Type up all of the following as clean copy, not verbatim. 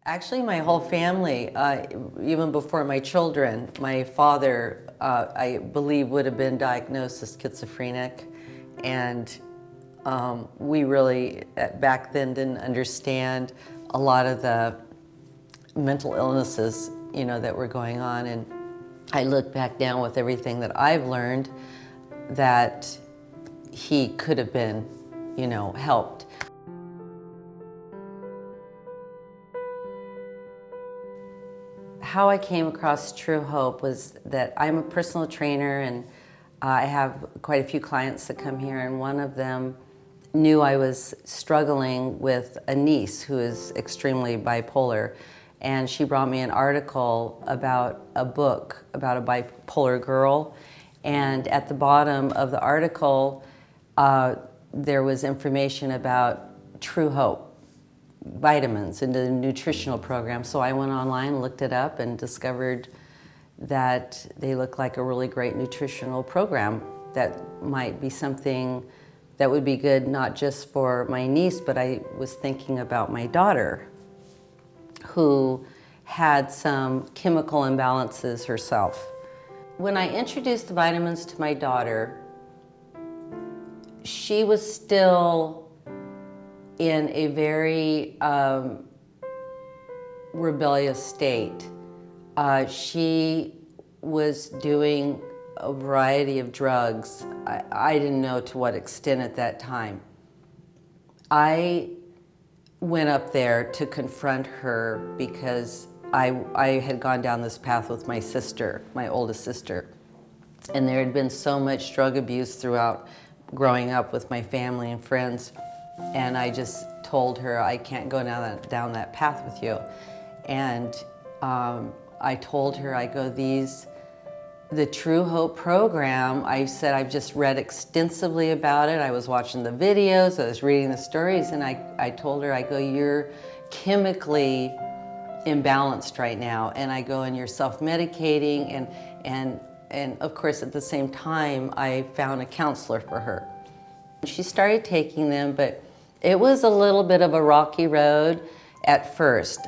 Actually, my whole family, even before my children, my father, I believe, would have been diagnosed as schizophrenic. And we really, back then, didn't understand a lot of the mental illnesses, that were going on. And I look back now with everything that I've learned that he could have been, helped. How I came across Truehope was that I'm a personal trainer, and I have quite a few clients that come here, and one of them knew I was struggling with a niece who is extremely bipolar, and she brought me an article about a book about a bipolar girl, and at the bottom of the article there was information about Truehope vitamins and the nutritional program. So I went online, looked it up, and discovered that they look like a really great nutritional program that might be something that would be good not just for my niece, but I was thinking about my daughter, who had some chemical imbalances herself. When I introduced the vitamins to my daughter, she was still in a very rebellious state. She was doing a variety of drugs. I didn't know to what extent at that time. I went up there to confront her because I had gone down this path with my sister, my oldest sister. And there had been so much drug abuse throughout growing up with my family and friends. And I just told her, I can't go down that path with you. And I told her, the Truehope program, I said, I've just read extensively about it. I was watching the videos, I was reading the stories, and I told her, you're chemically imbalanced right now. And and you're self-medicating. And of course, at the same time, I found a counselor for her. She started taking them, but it was a little bit of a rocky road at first.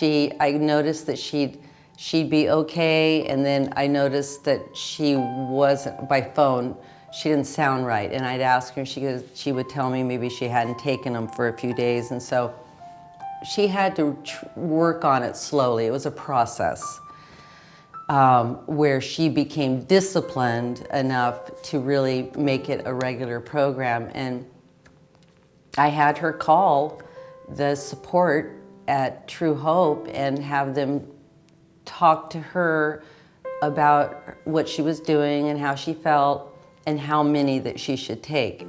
I noticed that she'd be okay, and then I noticed that she wasn't, by phone, she didn't sound right. And I'd ask her, she would tell me maybe she hadn't taken them for a few days, and so she had to work on it slowly. It was a process. Where she became disciplined enough to really make it a regular program. And I had her call the support at Truehope and have them talk to her about what she was doing and how she felt and how many that she should take.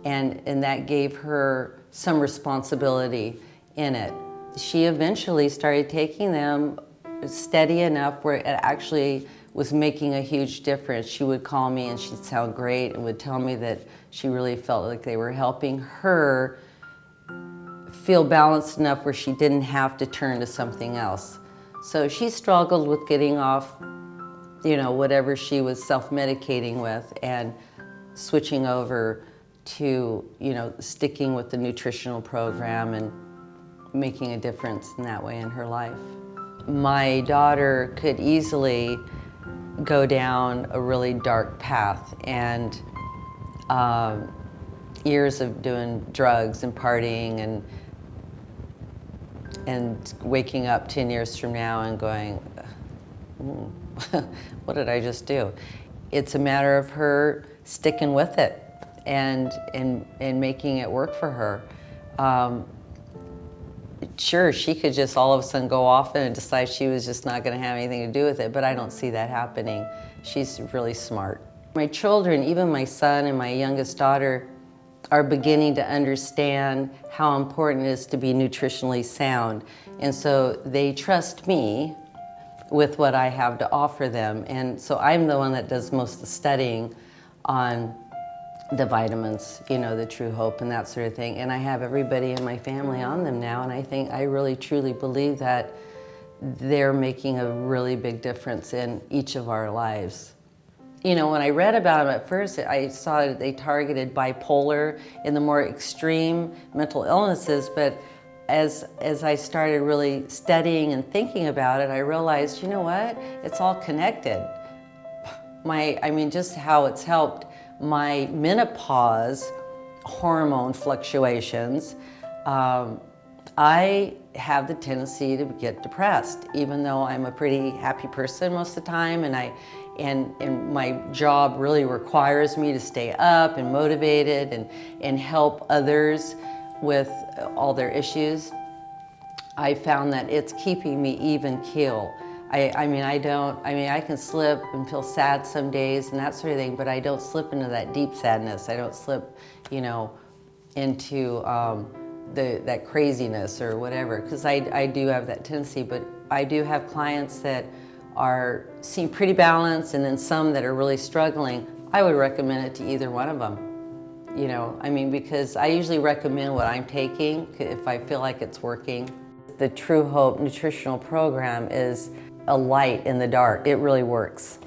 And that gave her some responsibility in it. She eventually started taking them steady enough where it actually was making a huge difference. She would call me and she'd sound great and would tell me that she really felt like they were helping her feel balanced enough where she didn't have to turn to something else. So she struggled with getting off, whatever she was self-medicating with and switching over to, sticking with the nutritional program and making a difference in that way in her life. My daughter could easily go down a really dark path, and years of doing drugs and partying and waking up 10 years from now and going, what did I just do? It's a matter of her sticking with it and making it work for her. Sure, she could just all of a sudden go off and decide she was just not going to have anything to do with it, but I don't see that happening. She's really smart. My children, even my son and my youngest daughter, are beginning to understand how important it is to be nutritionally sound. And so they trust me with what I have to offer them. And so I'm the one that does most of the studying on the vitamins, the Truehope and that sort of thing. And I have everybody in my family on them now, and I really truly believe that they're making a really big difference in each of our lives. When I read about them at first, I saw that they targeted bipolar and the more extreme mental illnesses, but As I started really studying and thinking about it, I realized, you know what, it's all connected. I mean, just how it's helped my menopause hormone fluctuations. I have the tendency to get depressed, even though I'm a pretty happy person most of the time, and my job really requires me to stay up and motivated and help others with all their issues. I found that it's keeping me even keel. I mean, I can slip and feel sad some days and that sort of thing, but I don't slip into that deep sadness. I don't slip, you know, into that craziness or whatever, because I do have that tendency, but I do have clients that seem pretty balanced, and then some that are really struggling. I would recommend it to either one of them. You know, I mean, because I usually recommend what I'm taking if I feel like it's working. The Truehope nutritional program is a light in the dark. It really works.